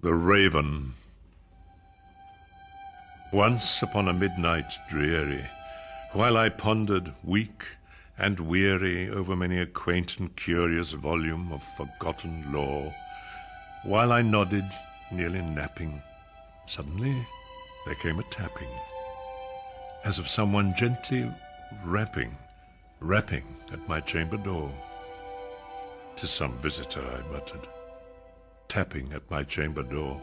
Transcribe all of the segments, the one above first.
The Raven. Once upon a midnight dreary, while I pondered, weak and weary, over many a quaint and curious volume of forgotten lore, while I nodded, nearly napping, suddenly there came a tapping, as of someone gently rapping at my chamber door. "'Tis some visitor," I muttered, tapping at my chamber door.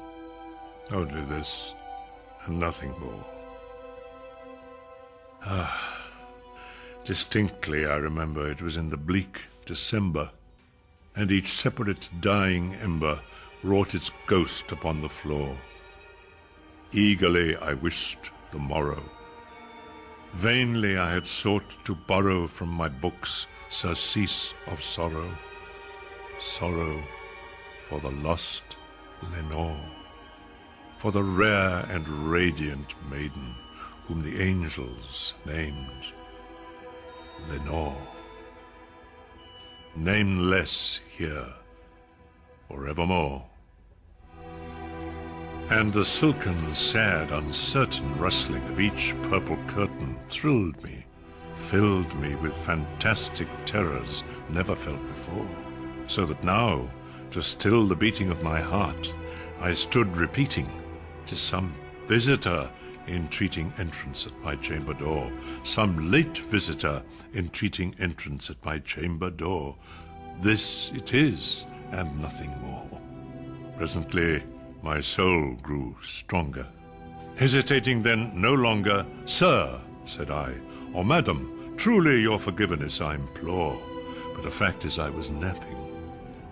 Only this, and nothing more. Distinctly I remember it was in the bleak December, and each separate dying ember wrought its ghost upon the floor. Eagerly I wished the morrow. Vainly I had sought to borrow from my books surcease of sorrow, sorrow for the lost Lenore, for the rare and radiant maiden whom the angels named Lenore. Nameless here forevermore. And the silken, sad, uncertain rustling of each purple curtain thrilled me, filled me with fantastic terrors never felt before, so that now, to still the beating of my heart, I stood repeating, "'Tis some visitor entreating entrance at my chamber door, some late visitor entreating entrance at my chamber door. This it is, and nothing more." Presently my soul grew stronger. Hesitating then no longer, "Sir," said I, "or Madam, truly your forgiveness I implore, but the fact is I was napping,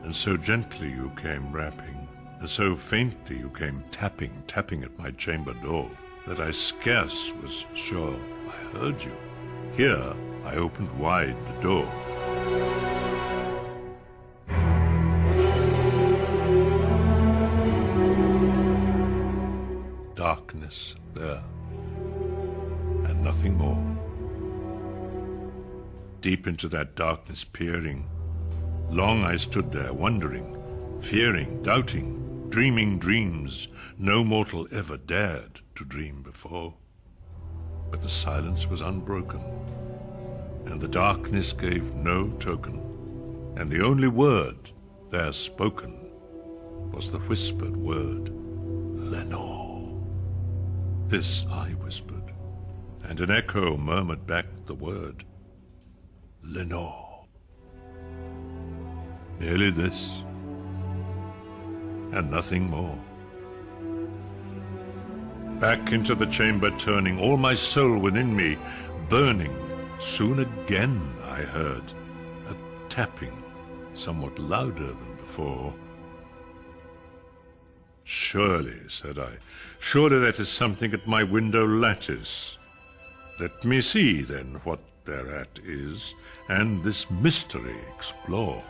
and so gently you came rapping, and so faintly you came tapping at my chamber door, that I scarce was sure I heard you. Here I opened wide the door." Darkness there, and nothing more. Deep into that darkness peering, long I stood there, wondering, fearing, doubting, dreaming dreams no mortal ever dared to dream before. But the silence was unbroken, and the darkness gave no token, and the only word there spoken was the whispered word, "Lenore." This I whispered, and an echo murmured back the word, "Lenore." Merely this, and nothing more. Back into the chamber turning, all my soul within me burning, soon again I heard a tapping somewhat louder than before. "Surely," said I, "surely that is something at my window lattice. Let me see, then, what thereat is, and this mystery explore.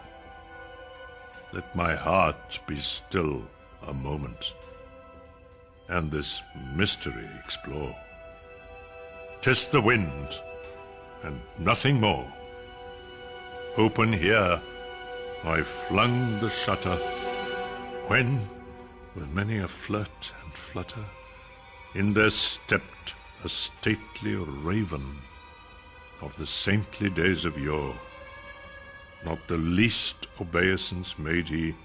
Let my heart be still a moment, and this mystery explore. 'Tis the wind, and nothing more. Open here, I flung the shutter, when, with many a flirt and flutter, in there stepped a stately raven of the saintly days of yore. Not the least obeisance made he,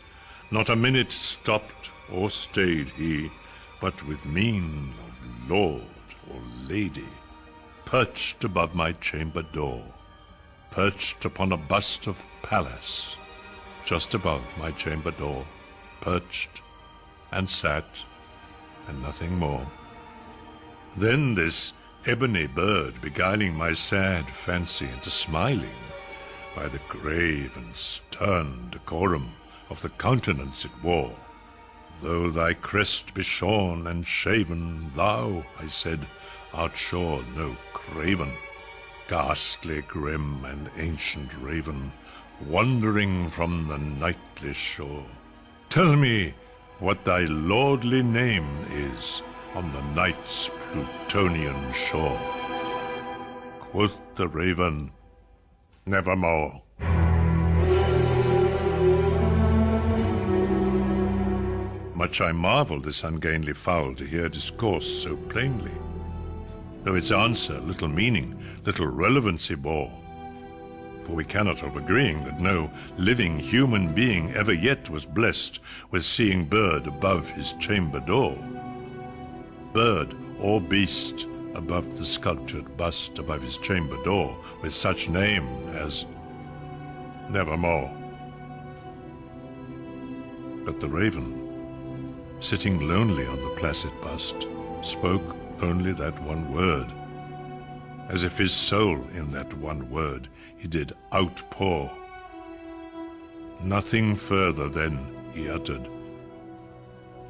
not a minute stopped or stayed he, but with mien of lord or lady, perched above my chamber door, perched upon a bust of Pallas, just above my chamber door, perched and sat, and nothing more. Then this ebony bird beguiling my sad fancy into smiling, by the grave and stern decorum of the countenance it wore. "Though thy crest be shorn and shaven, thou," I said, "art sure no craven, ghastly, grim, and ancient raven, wandering from the nightly shore. Tell me what thy lordly name is on the night's Plutonian shore." Quoth the raven, "Nevermore." Much I marvelled this ungainly fowl to hear discourse so plainly, though its answer little meaning, little relevancy bore. For we cannot help agreeing that no living human being ever yet was blessed with seeing bird above his chamber door. Bird or beast above the sculptured bust above his chamber door, with such name as Nevermore. But the raven, sitting lonely on the placid bust, spoke only that one word, as if his soul in that one word he did outpour. Nothing further then he uttered,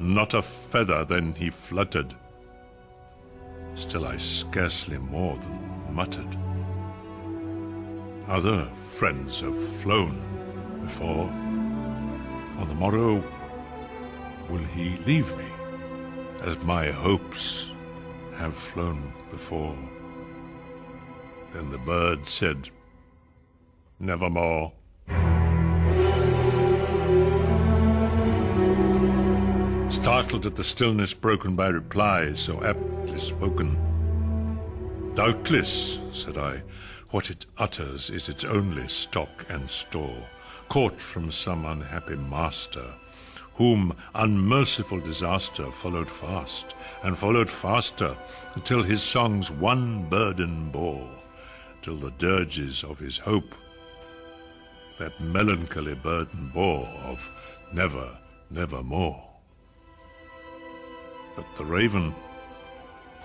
not a feather then he fluttered. Still I scarcely more than muttered. Other friends have flown before. On the morrow will he leave me, as my hopes have flown before. Then the bird said, Nevermore. Startled at the stillness broken by replies so aptly spoken. Doubtless, said I, what it utters is its only stock and store, caught from some unhappy master, whom unmerciful disaster followed fast, and followed faster, until his songs one burden bore, till the dirges of his hope that melancholy burden bore of never, nevermore. But the raven,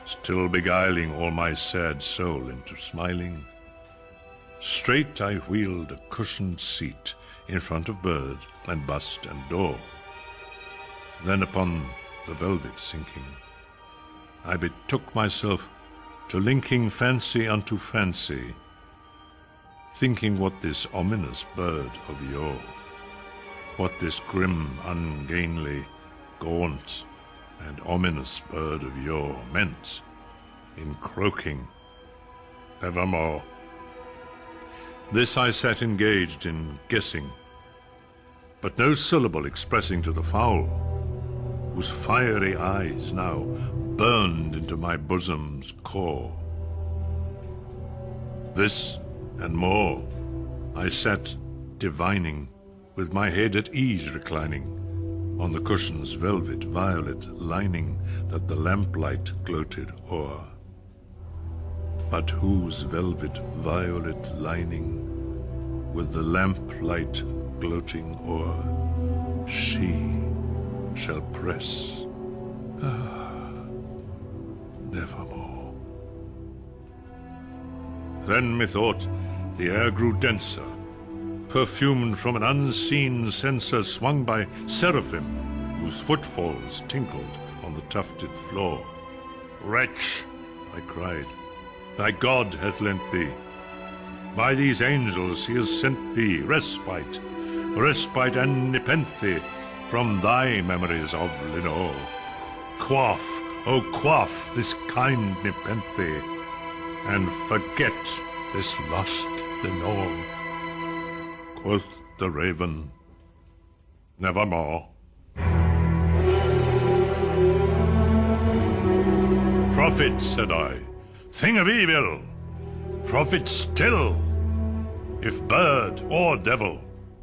still beguiling all my sad soul into smiling, straight I wheeled a cushioned seat in front of bird and bust and door. Then upon the velvet sinking, I betook myself to linking fancy unto fancy, thinking what this ominous bird of yore, what this grim, ungainly, gaunt, and ominous bird of yore meant in croaking Nevermore. This I sat engaged in guessing, but no syllable expressing to the fowl, whose fiery eyes now burned into my bosom's core. This and more I sat divining, with my head at ease reclining, on the cushion's velvet violet lining that the lamplight gloated o'er. But whose velvet violet lining, with the lamplight gloating o'er, she shall press, nevermore. Then methought the air grew denser, perfumed from an unseen censer swung by seraphim, whose footfalls tinkled on the tufted floor. Wretch, I cried, thy God hath lent thee. By these angels he has sent thee respite, respite and nepenthe from thy memories of Lenore. Quaff, oh quaff this kind nepenthe, and forget this lost Lenore. Quoth the raven, Nevermore. Prophet, said I, thing of evil, prophet still, if bird or devil,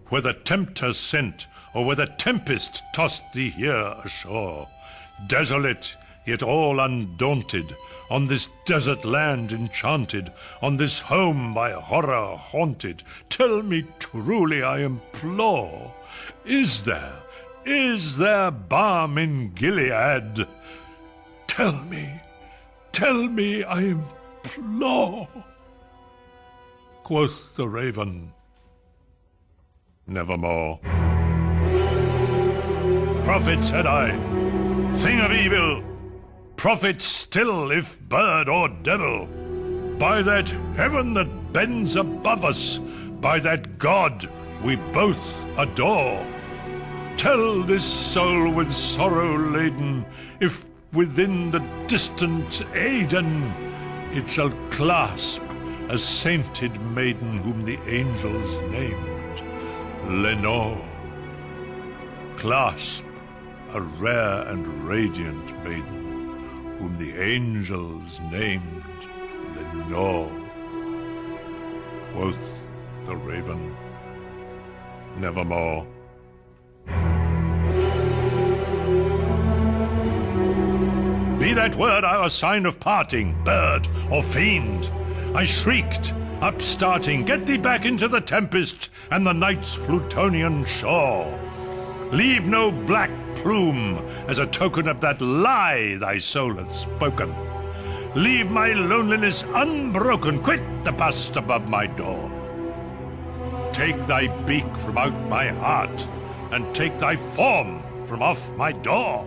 whether tempter sent, or whether tempest tossed thee here ashore, desolate, yet all undaunted, on this desert land enchanted, on this home by horror haunted, tell me truly, I implore, is there balm in Gilead? Tell me, I implore. Quoth the raven, Nevermore. Prophet, said I, thing of evil, prophet still, if bird or devil, by that heaven that bends above us, by that God we both adore, tell this soul with sorrow laden, if within the distant Aidenn it shall clasp a sainted maiden whom the angels named Lenore. Clasp a rare and radiant maiden, whom the angels named Lenore. Quoth the raven, nevermore. Be that word our sign of parting, bird or fiend, I shrieked, upstarting, get thee back into the tempest and the night's Plutonian shore. Leave no black plume as a token of that lie thy soul hath spoken. Leave my loneliness unbroken, quit the bust above my door. Take thy beak from out my heart, and take thy form from off my door.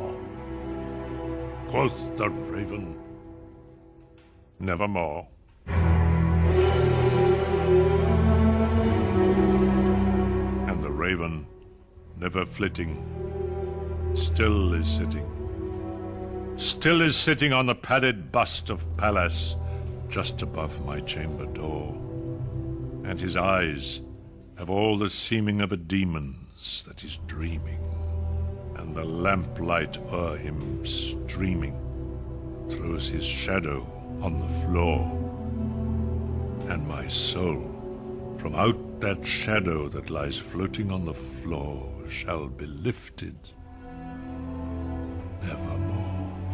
Quoth the raven, nevermore. And the raven, never flitting, still is sitting on the padded bust of Pallas, just above my chamber door. And his eyes have all the seeming of a demon's that is dreaming, and the lamplight o'er him streaming throws his shadow on the floor. And my soul, from out that shadow that lies floating on the floor, shall be lifted nevermore.